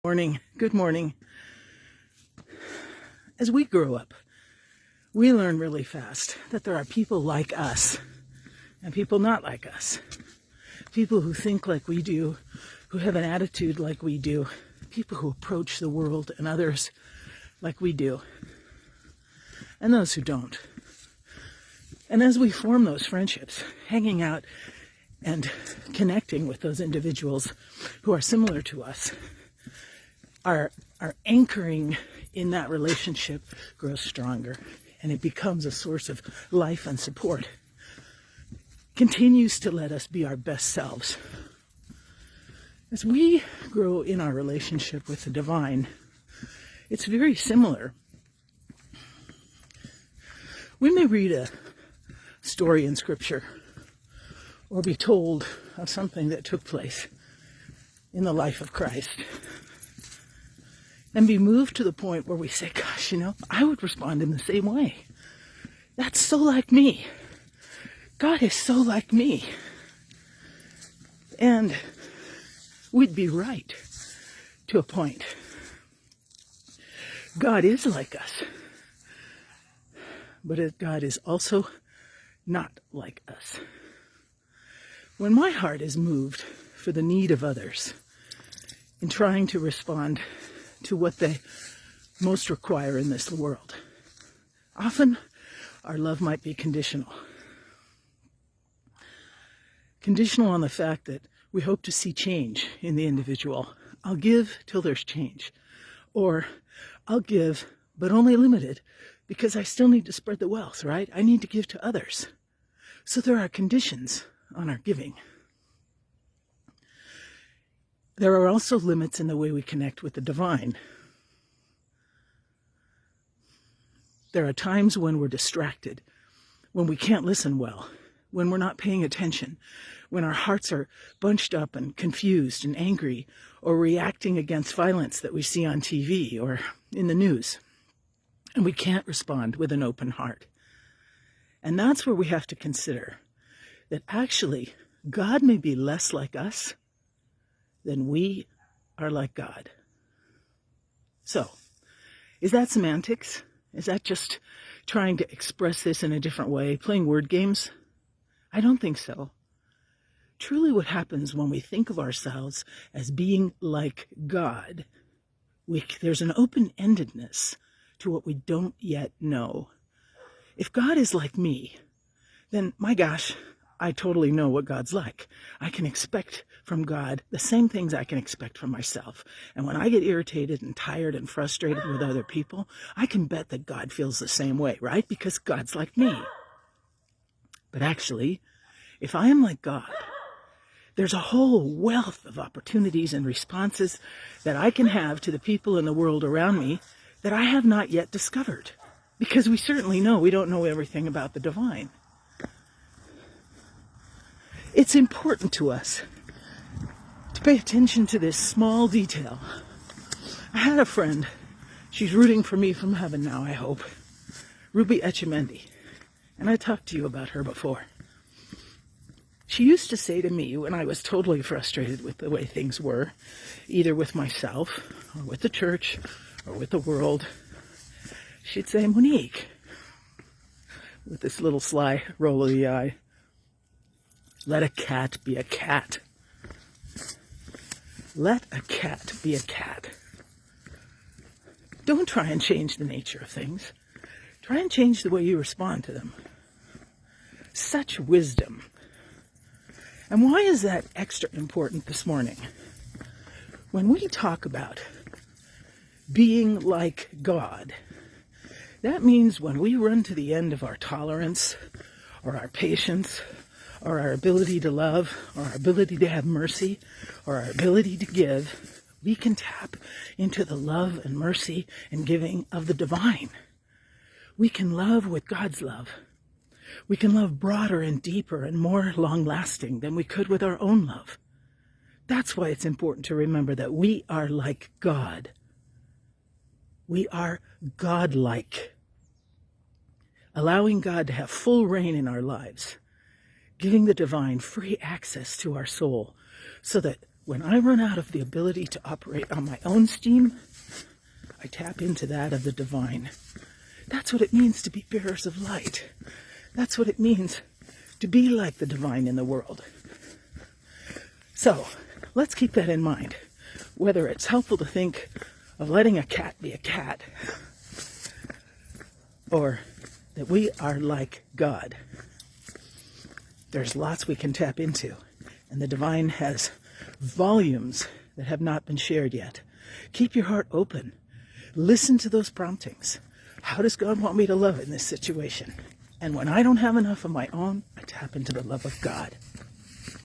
Morning. Good morning. As we grow up, we learn really fast that there are people like us and people not like us. People who think like we do, who have an attitude like we do, people who approach the world and others like we do, and those who don't. And as we form those friendships, hanging out and connecting with those individuals who are similar to us, our anchoring in that relationship grows stronger, and it becomes a source of life and support. Continues to let us be our best selves. As we grow in our relationship with the divine, it's very similar. We may read a story in Scripture or be told of something that took place in the life of Christ and be moved to the point where we say, gosh, I would respond in the same way. That's so like me. God is so like me. And we'd be right to a point. God is like us. But God is also not like us. When my heart is moved for the need of others in trying to respond to what they most require in this world, often our love might be conditional. Conditional on the fact that we hope to see change in the individual. I'll give till there's change. Or I'll give, but only limited, because I still need to spread the wealth, right? I need to give to others. So there are conditions on our giving. There are also limits in the way we connect with the divine. There are times when we're distracted, when we can't listen well, when we're not paying attention, when our hearts are bunched up and confused and angry, or reacting against violence that we see on TV or in the news. And we can't respond with an open heart. And that's where we have to consider that actually God may be less like us than we are like God. So, is that semantics? Is that just trying to express this in a different way, playing word games? I don't think so. Truly what happens when we think of ourselves as being like God, there's an open-endedness to what we don't yet know. If God is like me, then my gosh, I totally know what God's like. I can expect from God the same things I can expect from myself. And when I get irritated and tired and frustrated with other people, I can bet that God feels the same way, right? Because God's like me. But actually, if I am like God, there's a whole wealth of opportunities and responses that I can have to the people in the world around me that I have not yet discovered. Because we certainly know we don't know everything about the divine. It's important to us to pay attention to this small detail. I had a friend, she's rooting for me from heaven now, I hope, Ruby Etchemendy, and I talked to you about her before. She used to say to me when I was totally frustrated with the way things were, either with myself, or with the church, or with the world, she'd say, Monique, with this little sly roll of the eye, let a cat be a cat. Let a cat be a cat. Don't try and change the nature of things. Try and change the way you respond to them. Such wisdom. And why is that extra important this morning? When we talk about being like God, that means when we run to the end of our tolerance or our patience or our ability to love or our ability to have mercy or our ability to give, we can tap into the love and mercy and giving of the divine. We can love with God's love. We can love broader and deeper and more long-lasting than we could with our own love. That's why it's important to remember that we are like God. We are God-like. Allowing God to have full reign in our lives, giving the divine free access to our soul so that When I run out of the ability to operate on my own steam, I tap into that of the divine. That's what it means to be bearers of light. That's what it means to be like the divine in the world. So, let's keep that in mind. Whether it's helpful to think of letting a cat be a cat, or that we are like God. There's lots we can tap into, and the divine has volumes that have not been shared yet. Keep your heart open. Listen to those promptings. How does God want me to love in this situation? And when I don't have enough of my own, I tap into the love of God.